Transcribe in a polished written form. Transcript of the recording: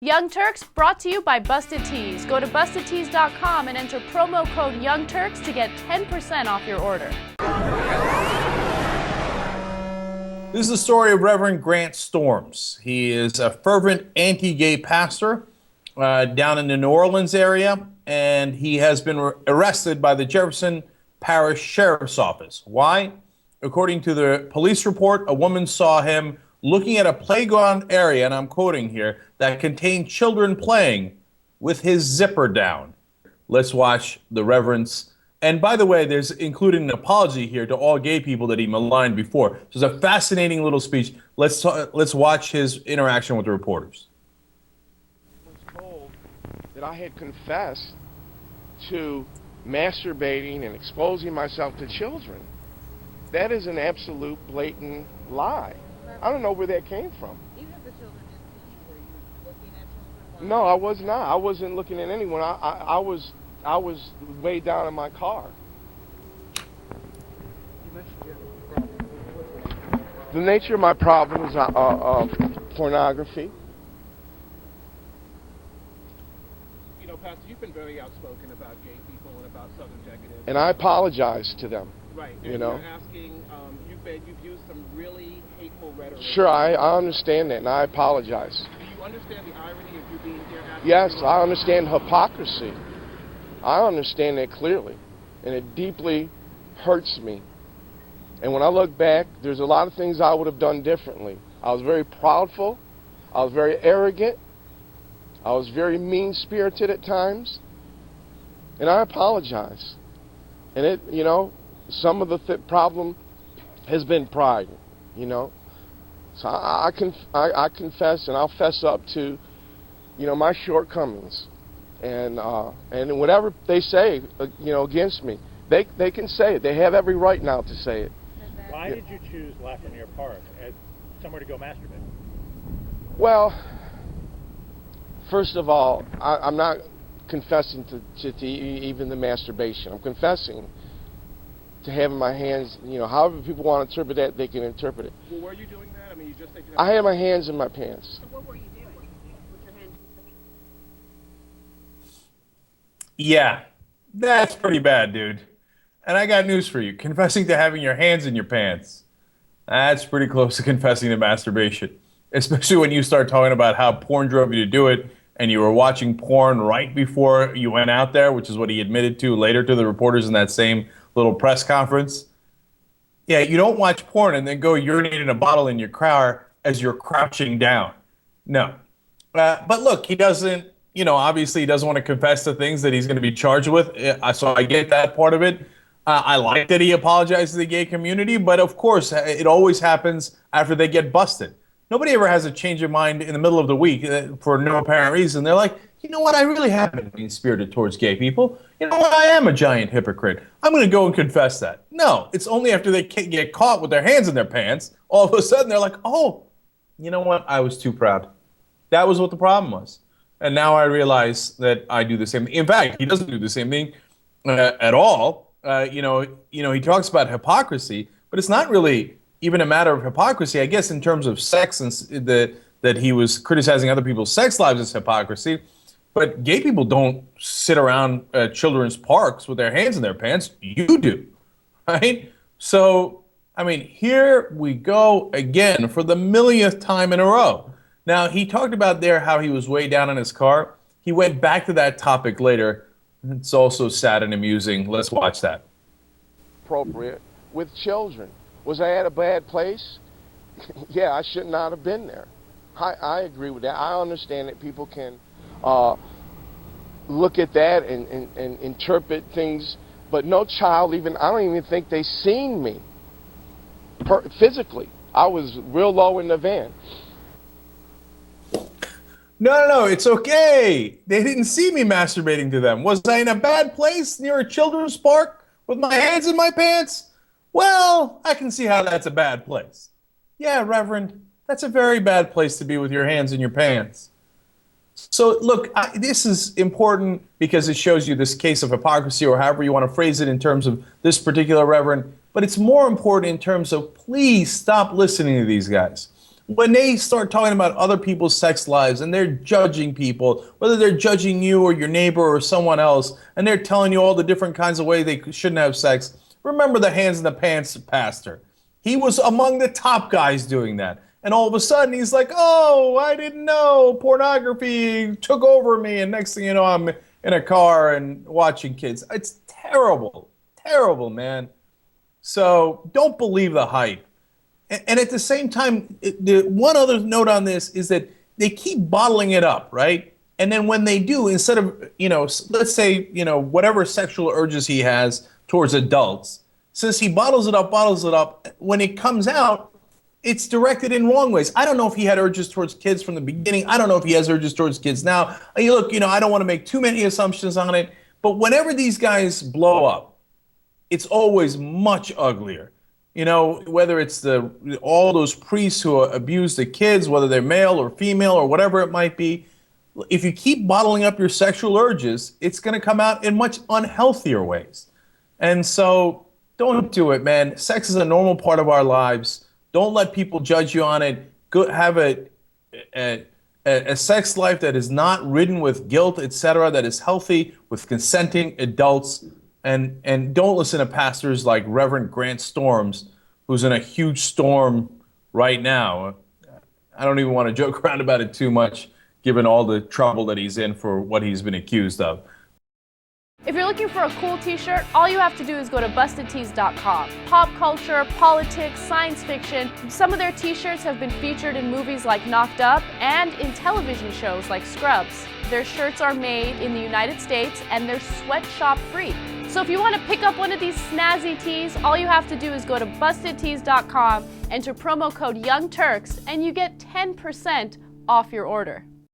Young Turks brought to you by Busted Tees. Go to bustedtees.com and enter promo code Young Turks to get 10% off your order. This is the story of Reverend Grant Storms. He is a fervent anti-gay pastor down in the New Orleans area, and he has been arrested by the Jefferson Parish Sheriff's Office. Why? According to the police report, a woman saw him looking at a playground area, and I'm quoting here, that contained children playing with his zipper down. Let's watch the Reverend's. And by the way, there's included an apology here to all gay people that he maligned before. So it's a fascinating little speech. Let's watch his interaction with the reporters. I was told that I had confessed to masturbating and exposing myself to children. That is an absolute blatant lie. I don't know where that came from. You have the children in peace. Were you looking at children? No, I was not. I wasn't looking at anyone. I was way down in my car. The nature of my problem is pornography. You know, Pastor, you've been very outspoken about gay people and about Southern decadence. And I apologize to them. Right. And you know, you're asking, you've used some really hateful rhetoric. Sure, I understand that, and I apologize. Do you understand the irony of you being here asking? Yes, I understand hypocrisy. I understand that clearly, and it deeply hurts me. And when I look back, there's a lot of things I would have done differently. I was very proudful. I was very arrogant. I was very mean-spirited at times. And I apologize. And it, you know, some of the problem has been pride, you know. So I confess, and I'll fess up to, you know, my shortcomings. And whatever they say, you know, against me, they can say it. They have every right now to say it. Why did you choose Lafreniere Park as somewhere to go masturbate? Well, first of all, I'm not confessing to even the masturbation. I'm confessing to having my hands, you know, however people want to interpret that, they can interpret it. Well, were you doing that? I mean, you just taking. I had my hands in my pants. So what were you doing with your hands? Yeah, that's pretty bad, dude. And I got news for you. Confessing to having your hands in your pants, that's pretty close to confessing to masturbation. Especially when you start talking about how porn drove you to do it, and you were watching porn right before you went out there, which is what he admitted to later to the reporters in that same little press conference. Yeah, you don't watch porn and then go urinate in a bottle in your car as you're crouching down. No. But look, he doesn't, you know, obviously he doesn't want to confess to things that he's going to be charged with. So I get that part of it. I like that he apologized to the gay community, but of course, it always happens after they get busted. Nobody ever has a change of mind in the middle of the week for no apparent reason. They're like, you know what, I really have been mean-spirited towards gay people. You know what, I am a giant hypocrite. I'm going to go and confess that. No, it's only after they get caught with their hands in their pants, all of a sudden they're like, oh, you know what, I was too proud. That was what the problem was. And now I realize that I do the same thing. In fact, he doesn't do the same thing at all. You know, he talks about hypocrisy, but it's not really even a matter of hypocrisy. I guess in terms of sex and that he was criticizing other people's sex lives as hypocrisy. But gay people don't sit around children's parks with their hands in their pants. You do, right? So, I mean, here we go again for the millionth time in a row. Now, he talked about there how he was way down in his car. He went back to that topic later. It's also sad and amusing. Let's watch that. Appropriate with children. Was I at a bad place? Yeah, I should not have been there. I agree with that. I understand that people can look at that and interpret things, but no child even, I don't even think they seen me physically. I was real low in the van. No, it's okay. They didn't see me masturbating to them. Was I in a bad place near a children's park with my hands in my pants? Well, I can see how that's a bad place. Yeah, Reverend, that's a very bad place to be with your hands in your pants. So, look, this is important because it shows you this case of hypocrisy, or however you want to phrase it in terms of this particular Reverend. But it's more important in terms of please stop listening to these guys. when they start talking about other people's sex lives and they're judging people, whether they're judging you or your neighbor or someone else, and they're telling you all the different kinds of ways they shouldn't have sex, remember the hands in the pants pastor. He was among the top guys doing that. And all of a sudden he's like, oh, I didn't know, pornography took over me, and next thing you know, I'm in a car and watching kids. It's terrible, terrible, man. So don't believe the hype. And at the same time, one other note on this is that they keep bottling it up, right? And then when they do, instead of, let's say, whatever sexual urges he has towards adults, since he bottles it up, when it comes out, it's directed in wrong ways. I don't know if he had urges towards kids from the beginning. I don't know if he has urges towards kids now. Look, I don't want to make too many assumptions on it, but whenever these guys blow up, it's always much uglier. Whether it's all those priests who abuse the kids, whether they're male or female or whatever it might be, if you keep bottling up your sexual urges, it's going to come out in much unhealthier ways. And so don't do it, man. Sex is a normal part of our lives. Don't let people judge you on it. Have a sex life that is not ridden with guilt, etc., that is healthy with consenting adults. And don't listen to pastors like Reverend Grant Storms, who's in a huge storm right now. I don't even want to joke around about it too much, given all the trouble that he's in for what he's been accused of. If you're looking for a cool t-shirt, all you have to do is go to bustedtees.com. Pop culture, politics, science fiction, some of their t-shirts have been featured in movies like Knocked Up and in television shows like Scrubs. Their shirts are made in the United States and they're sweatshop free. So if you want to pick up one of these snazzy tees, all you have to do is go to bustedtees.com, enter promo code Young Turks, and you get 10% off your order.